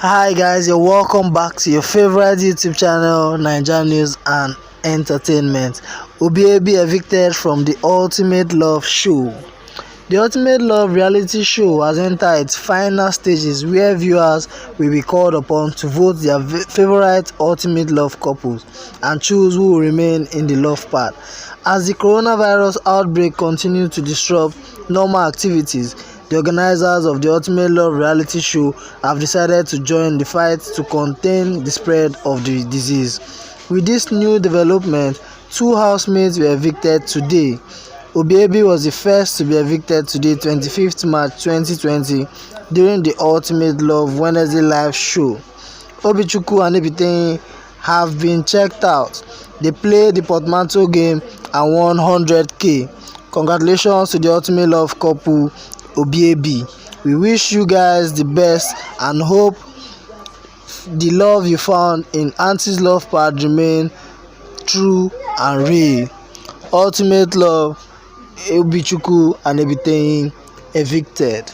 Hi guys, you're welcome back to your favorite YouTube channel, Niger News and Entertainment. Obiabi evicted from the Ultimate Love show. The Ultimate Love reality show has entered its final stages where viewers will be called upon to vote their favorite Ultimate Love couples and choose who will remain in the love part. As the coronavirus outbreak continues to disrupt normal activities, the organizers of the Ultimate Love reality show have decided to join the fight to contain the spread of the disease. With this new development, two housemates were evicted today. Obiabi was the first to be evicted today, 25th March 2020, during the Ultimate Love Wednesday live show. Obichukwu and Ebiteyin have been checked out. They played the portmanteau game and won 100k. Congratulations to the Ultimate Love couple, Obiabi. We wish you guys the best and hope the love you found in Auntie's love part remain true and real. Ultimate Love, Obichukwu and Ebiteyin evicted.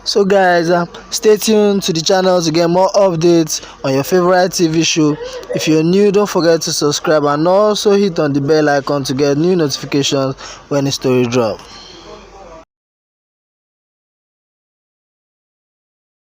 So guys, stay tuned to the channel to get more updates on your favorite TV show. If you're new, don't forget to subscribe and also hit on the bell icon to get new notifications when a story drops.